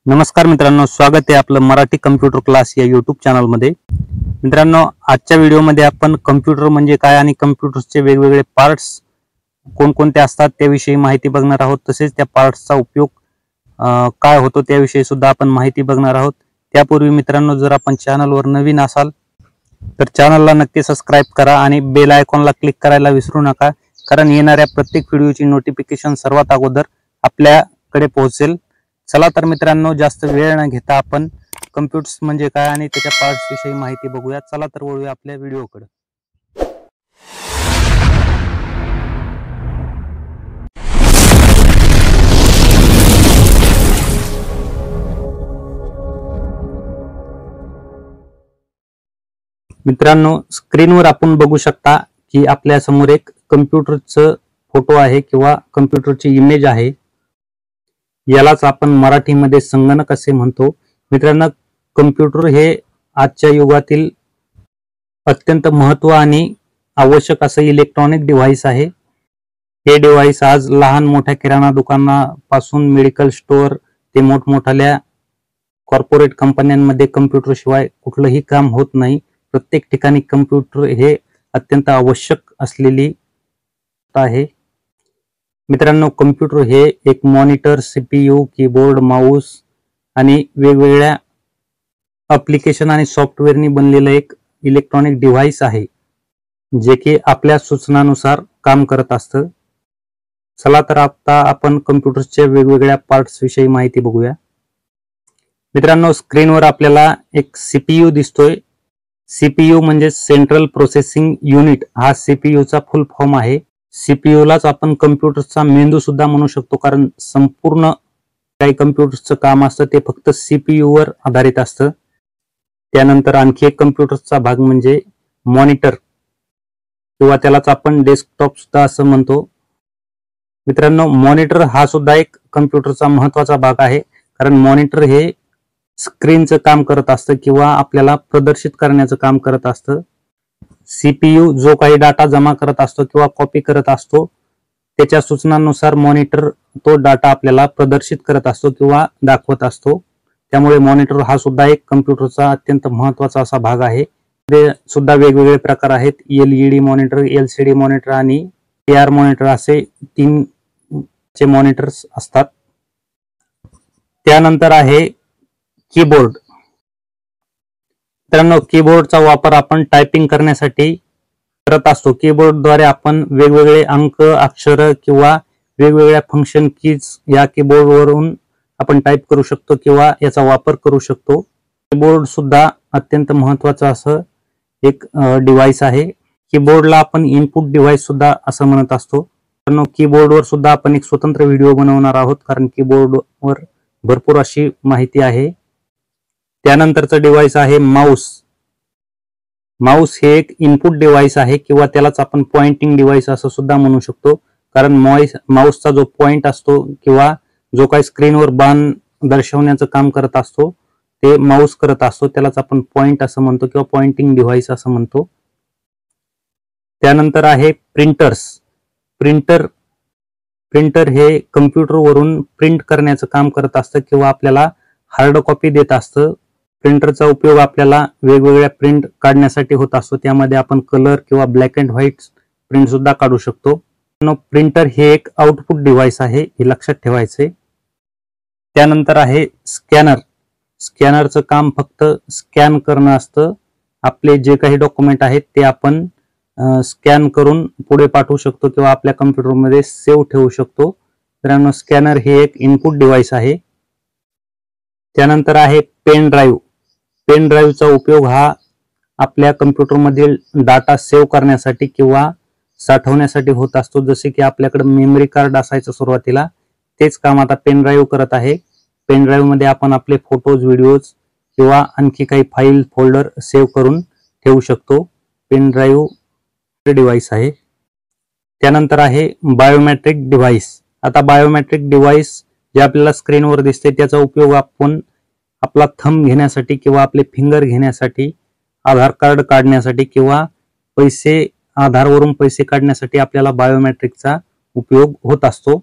नमस्कार मित्रांनो, स्वागत आहे आपलं मराठी कम्प्युटर क्लास या यूट्यूब चॅनलमध्ये। मित्रांनो, आजच्या व्हिडिओमध्ये आपण कम्प्युटर म्हणजे काय आणि कम्प्युटरचे वेगवेगळे पार्ट्स कोणकोणते असतात त्याविषयी माहिती बघणार आहोत। तसेच त्या पार्ट्सचा उपयोग काय होतो त्याविषयी सुद्धा आपण माहिती बघणार आहोत। त्यापूर्वी मित्रांनो, जर आपण चॅनलवर नवीन असाल तर चॅनलला नक्की सबस्क्राइब करा आणि बेल आयकॉनला क्लिक करायला विसरू नका, कारण येणाऱ्या प्रत्येक व्हिडिओची नोटिफिकेशन सर्वात अगोदर आपल्याकडे पोहोचेल। चला तर मित्रांनो, जास्त वेळ न घेता आपण कम्प्युटर्स म्हणजे काय आणि त्याच्या पार्ट्स विषयी माहिती बघूया। चला तर वळूया आपल्या व्हिडिओकडे। मित्रांनो, स्क्रीनवर आपण बघू शकता की आपल्या समोर एक कम्प्युटरचा फोटो आहे किंवा कम्प्युटरची इमेज आहे। यालाच आपण मराठीमध्ये संगणक असे म्हणतो। मित्रांनो, कम्प्युटर हे आजच्या युगातील अत्यंत महत्त्व आणि आवश्यक असं इलेक्ट्रॉनिक डिव्हाइस आहे। हे डिव्हाइस आज लहान मोठ्या किराणा दुकानापासून मेडिकल स्टोअर ते मोठमोठ्या कॉर्पोरेट कंपन्यांमध्ये कम्प्युटर शिवाय कुठलंही काम होत नाही। प्रत्येक ठिकाणी कम्प्युटर हे अत्यंत आवश्यक असलेली आहे। मित्रांनो, कम्प्युटर हे एक मॉनिटर, सीपीयू, कीबोर्ड, माऊस आणि वेगवेगळ्या ॲप्लिकेशन आणि सॉफ्टवेअरनी बनलेलं एक इलेक्ट्रॉनिक डिव्हाइस आहे, जे की आपल्या सूचनानुसार काम करत असतं। चला तर आता आपण कम्प्युटरच्या वेगवेगळ्या पार्ट्स विषयी माहिती बघूया। मित्रांनो, स्क्रीनवर आपल्याला एक सीपीयू दिसतोय। सीपीयू म्हणजे सेंट्रल प्रोसेसिंग युनिट हा सीपीयूचा फुल फॉर्म आहे। सीपीयूलाच आपण कम्प्युटरचा मेंदू सुद्धा म्हणू शकतो, कारण संपूर्ण काही कम्प्युटरचं काम असतं ते फक्त सीपीयू वर आधारित असतं। त्यानंतर आणखी एक कम्प्युटरचा भाग म्हणजे मॉनिटर किंवा त्यालाच आपण डेस्कटॉप सुद्धा असं म्हणतो। मित्रांनो, मॉनिटर हा सुद्धा एक कम्प्युटरचा महत्त्वाचा भाग आहे, कारण मॉनिटर हे स्क्रीनचं काम करत असतं किंवा आपल्याला प्रदर्शित करण्याचं काम करत असतं। सीपीयू जो काही डाटा जमा करत असतो किंवा कॉपी करत असतो, त्याच्या सूचनांनुसार मॉनिटर तो डाटा आपल्याला प्रदर्शित करत असतो किंवा दाखवत असतो। त्यामुळे मॉनिटर हा सुद्धा एक कम्प्युटरचा अत्यंत महत्त्वाचा असा भाग आहे। ते सुद्धा वेगवेगळे प्रकार आहेत, एलईडी मॉनिटर, एलसीडी मॉनिटर आणि एआर मॉनिटर असे 3 चे मॉनिटर्स असतात। त्यानंतर आहे कीबोर्ड। मित्रांनो, कीबोर्डचा वापर आपण टायपिंग करण्यासाठी करत असतो। कीबोर्डद्वारे आपण वेगवेगळे अंक, अक्षर किंवा वेगवेगळ्या फंक्शन कीज या कीबोर्डवरून आपण टाईप करू शकतो किंवा याचा वापर करू शकतो। कीबोर्ड सुद्धा अत्यंत महत्त्वाचं असं एक डिव्हाइस आहे। कीबोर्डला आपण इनपुट डिव्हाइस सुद्धा असं म्हणत असतो। मित्रांनो, कीबोर्डवर सुद्धा आपण एक स्वतंत्र व्हिडिओ बनवणार आहोत, कारण कीबोर्डवर भरपूर अशी माहिती आहे। त्यानंतरचं डिव्हाइस आहे माऊस। माऊस हे एक इनपुट डिव्हाइस आहे किंवा त्यालाच आपण पॉइंटिंग डिव्हाइस असं सुद्धा म्हणू शकतो, कारण माऊसचा जो पॉइंट असतो किंवा जो काही स्क्रीनवर बाण दर्शवण्याचं काम करत असतो ते माऊस करत असतो, त्यालाच आपण पॉइंट असं म्हणतो किंवा पॉइंटिंग डिव्हाइस असं म्हणतो। त्यानंतर आहे प्रिंटर्स। प्रिंटर हे कम्प्युटरवरून प्रिंट करण्याचं काम करत असतं किंवा आपल्याला हार्ड कॉपी देत असतं। प्रिंटरचा उपयोग आपल्याला वेगवेगळ्या प्रिंट काढण्यासाठी होत असतो, त्यामध्ये आपण कलर किंवा ब्लॅक अँड व्हाईट प्रिंट सुद्धा काढू शकतो। प्रिंटर हे एक आउटपुट डिव्हाइस आहे, हे लक्षात ठेवायचे। त्यानंतर आहे स्कॅनर। स्कॅनरचं काम फक्त स्कॅन करणं असतं। आपले जे काही डॉक्युमेंट आहेत ते आपण स्कॅन करून पुढे पाठवू शकतो किंवा आपल्या कम्प्युटरमध्ये सेव्ह ठेवू शकतो। मित्रांनो, स्कॅनर हे एक इनपुट डिव्हाइस आहे। त्यानंतर आहे पेन ड्राईव्ह। पेन ड्राईव्हचा उपयोग हा आपल्या कम्प्युटरमधील डाटा सेव्ह करण्यासाठी किंवा साठवण्यासाठी होत असतो। जसे की आपल्याकडे मेमरी कार्ड असायचं सुरुवातीला, तेच काम आता पेन ड्राईव्ह करत आहे। पेन ड्राईव्ह मध्ये आपण आपले फोटोज, व्हिडिओज किंवा आणखी काही फाईल, फोल्डर सेव्ह करून ठेवू शकतो। पेन ड्राईव्ह डिव्हाइस आहे। त्यानंतर आहे बायोमेट्रिक डिव्हाइस। आता बायोमेट्रिक डिव्हाइस जे आपल्याला स्क्रीनवर दिसते त्याचा उपयोग आपण आपला थंब घेण्यासाठी किंवा आपले फिंगर घेण्यासाठी, आधार कार्ड काढण्यासाठी किंवा आधारवरून पैसे काढण्यासाठी आपल्याला बायोमेट्रिकचा उपयोग होत असतो।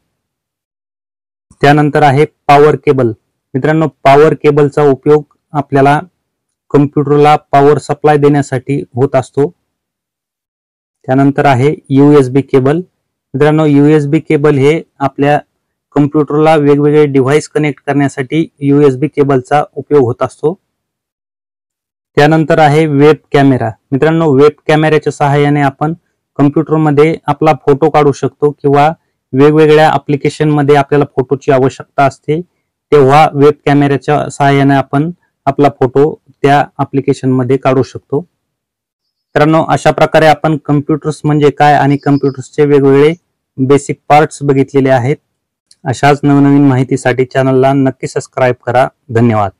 त्यानंतर आहे पॉवर केबल। मित्रांनो, पॉवर केबलचा उपयोग आपल्याला कम्प्युटरला पॉवर सप्लाय देण्यासाठी होत असतो. त्यानंतर आहे USB केबल. मित्रांनो, USB केबल हे आपल्या कम्प्युटरला वेगवेगळे डिव्हाइस कनेक्ट करण्यासाठी USB केबलचा उपयोग होत असतो. त्यानंतर आहे वेब कॅमेरा. मित्रांनो, वेब कॅमेऱ्याच्या सहाय्याने आपण कम्प्युटरमध्ये आपला फोटो काढू शकतो किंवा वेगवेगळ्या ऍप्लिकेशन मध्ये आपल्याला फोटोची आवश्यकता असते, तेव्हा वेब कॅमेऱ्याच्या सहाय्याने आपण आपला फोटो त्या ऍप्लिकेशन मध्ये काढू शकतो. मित्रांनो, अशा प्रकारे आपण कम्प्युटर्स म्हणजे काय आणि कम्प्युटर्सचे वेगवेगळे बेसिक पार्ट्स बघितलेले आहेत. अशाच नवनवीन माहितीसाठी चॅनलला नक्की सबस्क्राईब करा. धन्यवाद.